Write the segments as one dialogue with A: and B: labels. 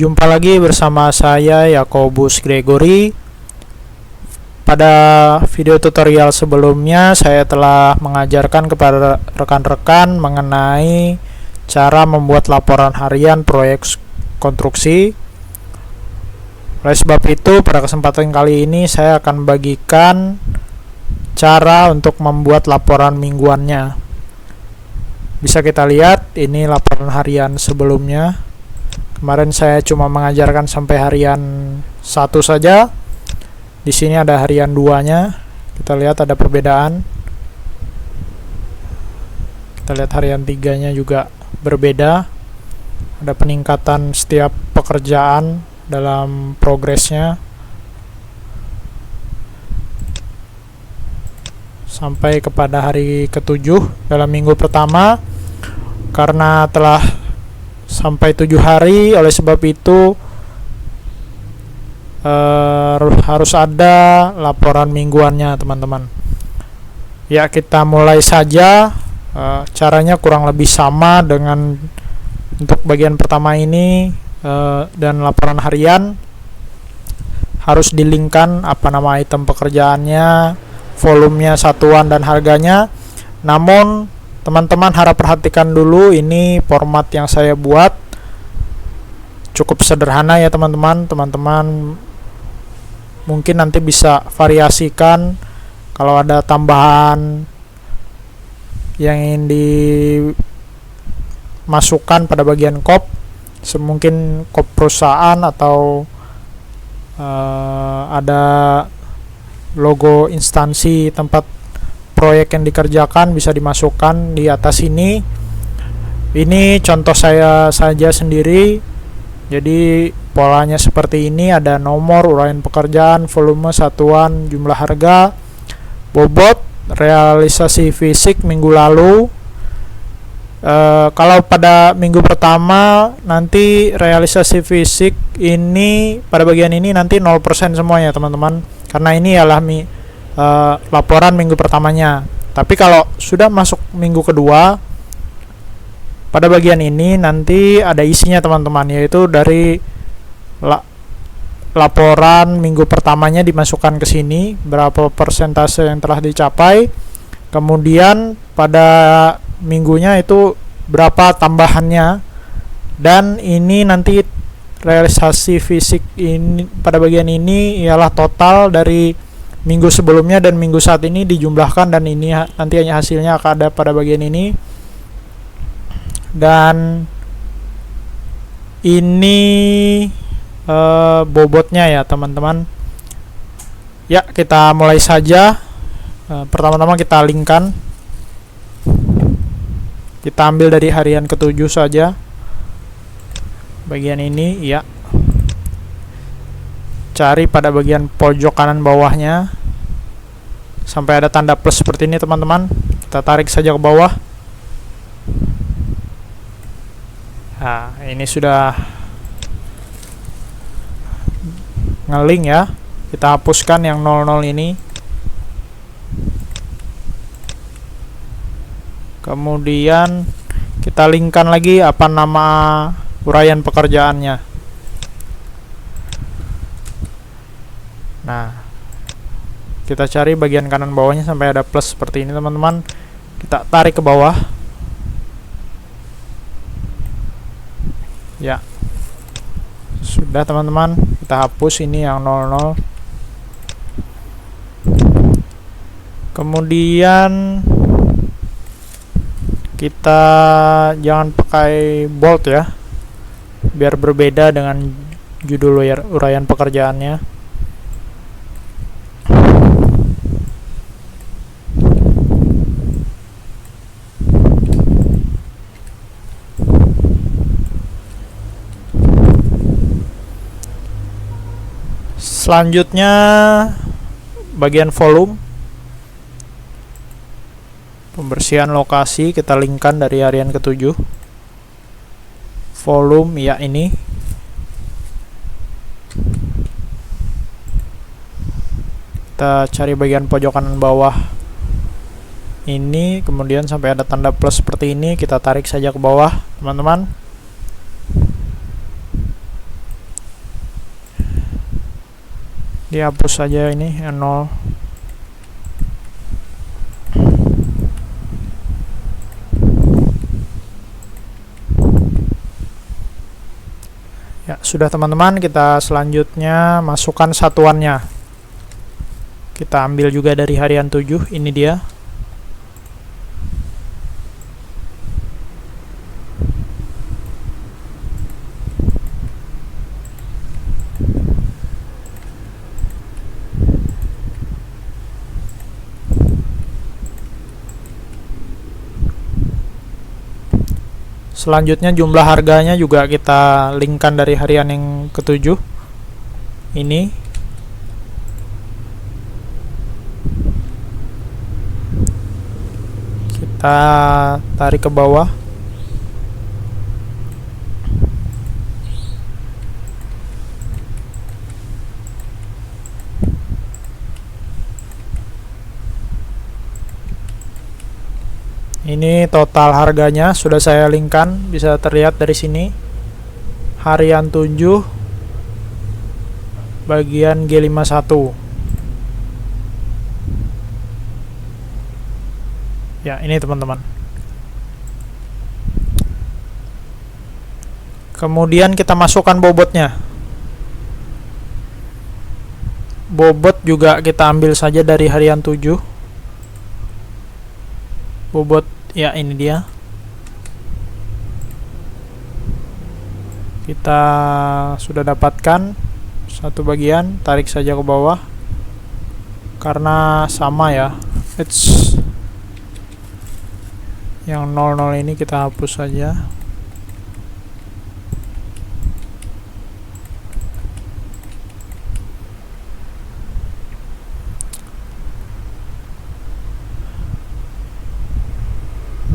A: Jumpa lagi bersama saya Yakobus Gregory. Pada video tutorial sebelumnya saya telah mengajarkan kepada rekan-rekan mengenai cara membuat laporan harian proyek konstruksi. Oleh sebab itu, pada kesempatan kali ini saya akan bagikan cara untuk membuat laporan mingguannya. Bisa kita lihat, ini laporan harian sebelumnya. Kemarin saya cuma mengajarkan sampai harian 1 saja. Di sini ada harian 2-nya. Kita lihat ada perbedaan. Kita lihat harian 3-nya juga berbeda. Ada peningkatan setiap pekerjaan dalam progresnya sampai kepada hari ke-7 dalam minggu pertama. Karena telah sampai 7 hari, oleh sebab itu harus ada laporan mingguannya, teman-teman. Ya, kita mulai saja. Caranya kurang lebih sama dengan untuk bagian pertama ini, dan laporan harian harus dilingkan apa nama item pekerjaannya, volumenya, satuan, dan harganya. Namun teman-teman harap perhatikan dulu, ini format yang saya buat cukup sederhana ya teman-teman. Teman-teman mungkin nanti bisa variasikan kalau ada tambahan yang ingin dimasukkan pada bagian kop, semungkin kop perusahaan atau ada logo instansi tempat proyek yang dikerjakan, bisa dimasukkan di atas ini. Ini contoh saya saja sendiri. Jadi polanya seperti ini, ada nomor, uraian pekerjaan, volume, satuan, jumlah harga, bobot, realisasi fisik minggu lalu. Kalau pada minggu pertama nanti realisasi fisik ini pada bagian ini nanti 0% semuanya teman-teman, karena ini adalah laporan minggu pertamanya. Tapi kalau sudah masuk minggu kedua, pada bagian ini nanti ada isinya teman-teman, yaitu dari laporan minggu pertamanya dimasukkan ke sini, berapa persentase yang telah dicapai, kemudian pada minggunya itu berapa tambahannya, dan ini nanti realisasi fisik ini pada bagian ini ialah total dari minggu sebelumnya dan minggu saat ini dijumlahkan, dan ini nanti hanya hasilnya akan ada pada bagian ini. Dan ini bobotnya ya teman-teman. Ya, kita mulai saja. Pertama-tama kita linkkan. Kita ambil dari harian ke-7 saja bagian ini, ya. Cari pada bagian pojok kanan bawahnya sampai ada tanda plus seperti ini teman-teman. Kita tarik saja ke bawah. Nah, ini sudah ngeling ya. Kita hapuskan yang 00 ini. Kemudian kita linkkan lagi apa nama uraian pekerjaannya. Nah, kita cari bagian kanan bawahnya sampai ada plus seperti ini teman-teman. Kita tarik ke bawah. Ya, sudah teman-teman. Kita hapus ini yang 00. Kemudian kita jangan pakai bold ya, biar berbeda dengan judul uraian pekerjaannya. Selanjutnya bagian volume, pembersihan lokasi, kita linkkan dari harian ke-7. Volume ya ini. Kita cari bagian pojok kanan bawah ini, kemudian sampai ada tanda plus seperti ini, kita tarik saja ke bawah teman-teman. Dihapus saja ini yang 0. Ya, sudah teman-teman, kita selanjutnya masukkan satuannya. Kita ambil juga dari harian 7, ini dia. Selanjutnya jumlah harganya juga kita linkkan dari harian yang ke-7 ini. Kita tarik ke bawah. Ini total harganya sudah saya linkkan, bisa terlihat dari sini. Harian 7 bagian G51. Ya, ini teman-teman. Kemudian kita masukkan bobotnya. Bobot juga kita ambil saja dari harian 7. Bobot, ya ini dia. Kita sudah dapatkan satu bagian, tarik saja ke bawah. Karena sama ya. Yang 00 ini kita hapus saja.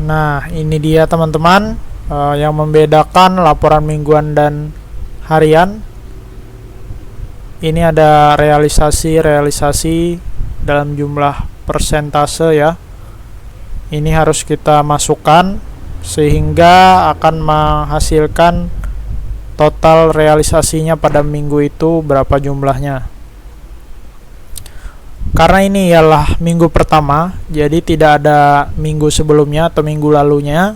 A: Nah, ini dia teman-teman, yang membedakan laporan mingguan dan harian. Ini ada realisasi dalam jumlah persentase ya. Ini harus kita masukkan sehingga akan menghasilkan total realisasinya pada minggu itu berapa jumlahnya. Karena ini ialah minggu pertama, jadi tidak ada minggu sebelumnya atau minggu lalunya.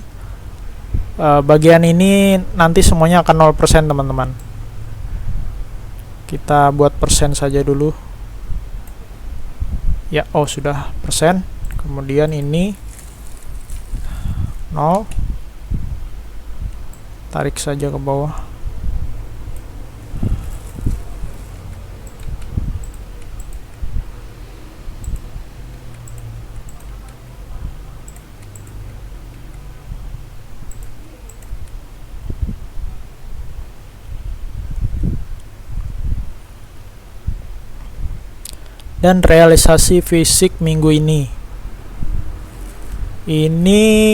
A: Bagian ini nanti semuanya akan 0% teman-teman. Kita buat persen saja dulu. Ya, sudah persen. Kemudian ini 0. Tarik saja ke bawah. Dan realisasi fisik minggu ini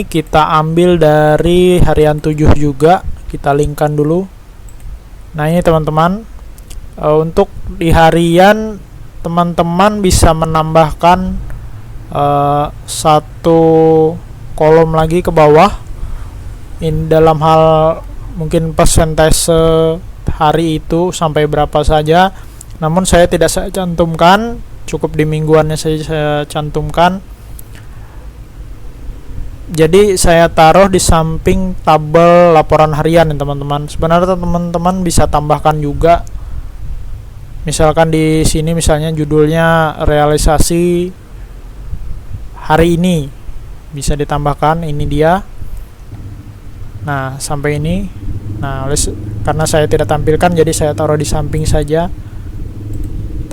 A: kita ambil dari harian 7 juga, kita linkkan dulu. Nah, ini teman-teman, untuk di harian teman-teman bisa menambahkan satu kolom lagi ke bawah. Ini dalam hal mungkin persentase hari itu sampai berapa saja, namun saya tidak saya cantumkan, cukup di mingguannya saya cantumkan. Jadi saya taruh di samping tabel laporan harian ya teman-teman. Sebenarnya teman-teman bisa tambahkan juga. Misalkan di sini misalnya judulnya realisasi hari ini, bisa ditambahkan, ini dia. Nah, sampai ini. Nah, karena saya tidak tampilkan jadi saya taruh di samping saja.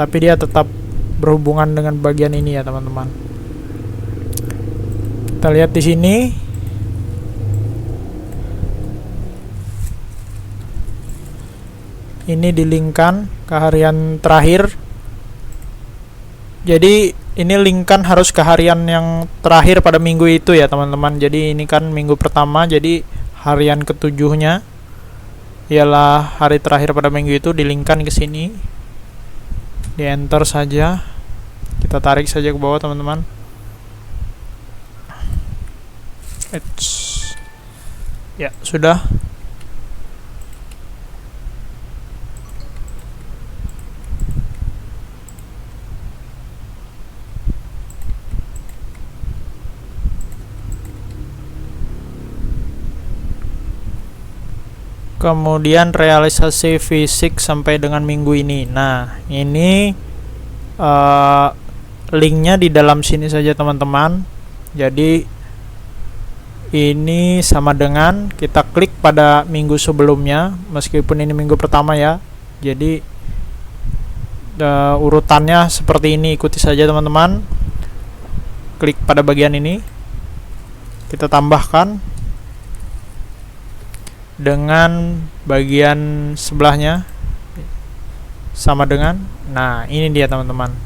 A: Tapi dia tetap berhubungan dengan bagian ini ya teman-teman. Kita lihat di sini. Ini dilingkan ke harian terakhir. Jadi ini linkkan harus ke harian yang terakhir pada minggu itu ya teman-teman. Jadi ini kan minggu pertama, jadi harian ke-7-nya ialah hari terakhir pada minggu itu, dilingkan ke sini. Di enter saja. Kita tarik saja ke bawah teman-teman. Ya, sudah. kemudian realisasi fisik sampai dengan minggu ini. Nah, ini linknya di dalam sini saja teman-teman. Jadi ini sama dengan kita klik pada minggu sebelumnya, meskipun ini minggu pertama ya. Jadi urutannya seperti ini, ikuti saja teman-teman. Klik pada bagian ini, kita tambahkan dengan bagian sebelahnya sama dengan, nah ini dia teman-teman.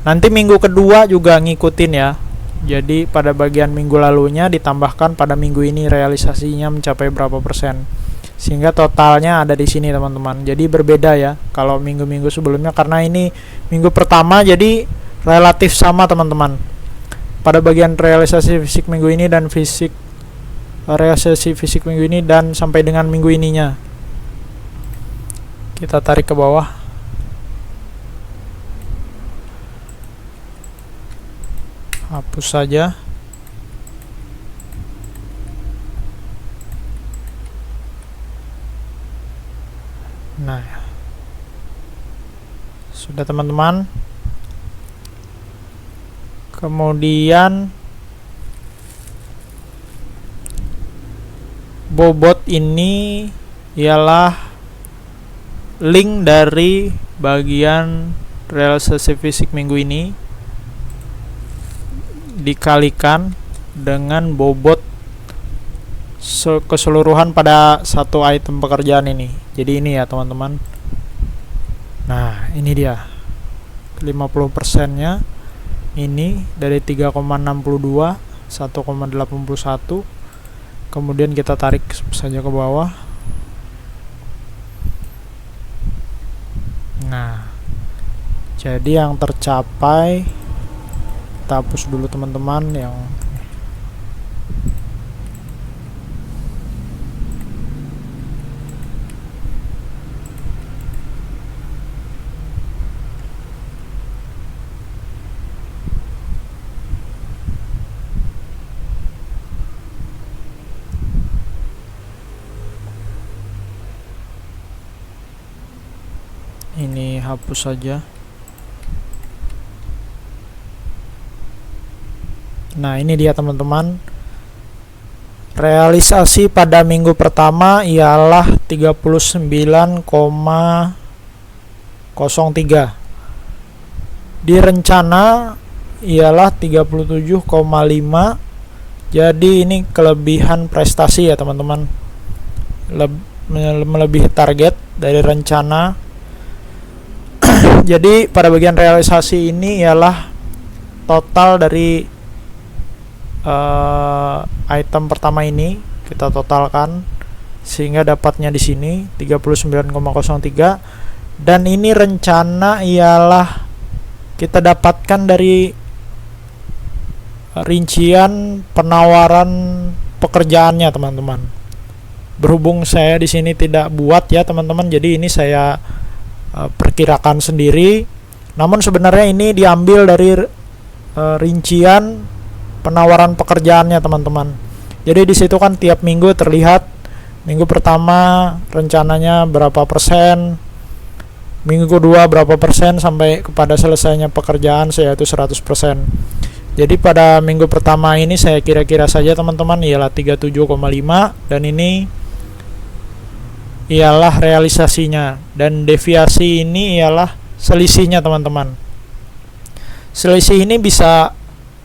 A: Nanti minggu kedua juga ngikutin ya. Jadi pada bagian minggu lalunya ditambahkan pada minggu ini realisasinya mencapai berapa persen, sehingga totalnya ada di sini teman-teman. Jadi berbeda ya kalau minggu-minggu sebelumnya, karena ini minggu pertama jadi relatif sama teman-teman. Pada bagian realisasi fisik minggu ini dan realisasi fisik minggu ini dan sampai dengan minggu ininya. Kita tarik ke bawah. Hapus saja. Nah, sudah teman-teman. Kemudian bobot ini ialah link dari bagian realisasi fisik minggu ini dikalikan dengan bobot keseluruhan pada satu item pekerjaan ini. Jadi ini ya teman-teman. Nah, ini dia 50% nya ini dari 3,62 1,81. Kemudian kita tarik saja ke bawah. Nah, jadi yang tercapai, kita hapus dulu teman-teman yang ini, hapus saja. Nah, ini dia teman-teman. Realisasi pada minggu pertama ialah 39,03. Di rencana ialah 37,5. Jadi ini kelebihan prestasi ya teman-teman. Melebihi target dari rencana. Jadi pada bagian realisasi ini ialah total dari item pertama ini kita totalkan sehingga dapatnya di sini 39,03, dan ini rencana ialah kita dapatkan dari rincian penawaran pekerjaannya teman-teman. Berhubung saya di sini tidak buat ya teman-teman, jadi ini saya perkirakan sendiri. Namun sebenarnya ini diambil dari rincian penawaran pekerjaannya teman-teman. Jadi di situ kan tiap minggu terlihat minggu pertama rencananya berapa persen, minggu kedua berapa persen, sampai kepada selesainya pekerjaan yaitu 100%. Jadi pada minggu pertama ini saya kira-kira saja teman-teman ialah 37,5, dan ini ialah realisasinya, dan deviasi ini ialah selisihnya teman-teman. Selisih ini bisa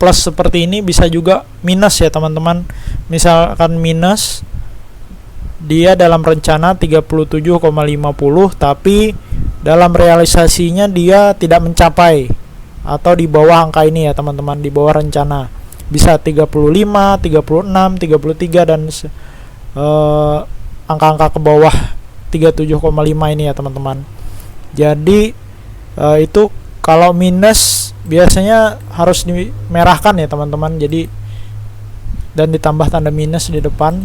A: plus seperti ini, bisa juga minus ya teman-teman. Misalkan minus, dia dalam rencana 37,50 tapi dalam realisasinya dia tidak mencapai atau di bawah angka ini ya teman-teman, di bawah rencana. Bisa 35, 36, 33 dan angka-angka ke bawah 37,5 ini ya teman-teman. Jadi itu kalau minus biasanya harus dimerahkan ya teman-teman. Jadi dan ditambah tanda minus di depan.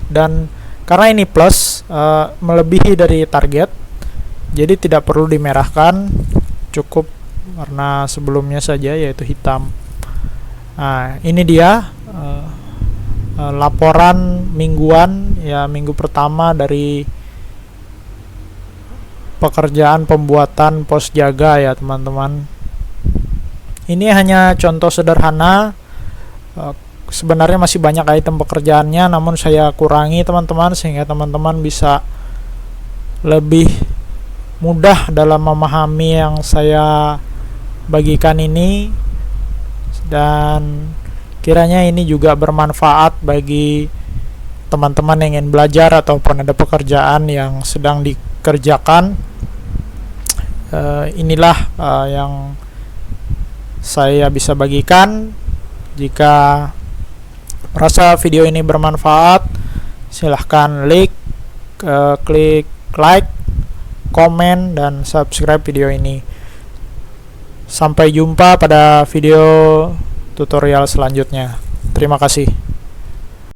A: Dan karena ini plus melebihi dari target, jadi tidak perlu dimerahkan, cukup warna sebelumnya saja yaitu hitam. Nah, ini dia laporan mingguan ya, minggu pertama dari pekerjaan pembuatan pos jaga ya teman-teman. Ini hanya contoh sederhana, sebenarnya masih banyak item pekerjaannya, namun saya kurangi teman-teman sehingga teman-teman bisa lebih mudah dalam memahami yang saya bagikan ini, dan kiranya ini juga bermanfaat bagi teman-teman yang ingin belajar ataupun ada pekerjaan yang sedang dikerjakan. Inilah yang saya bisa bagikan. Jika merasa video ini bermanfaat, silahkan klik like, komen, dan subscribe video ini. Sampai jumpa pada video tutorial selanjutnya. Terima kasih.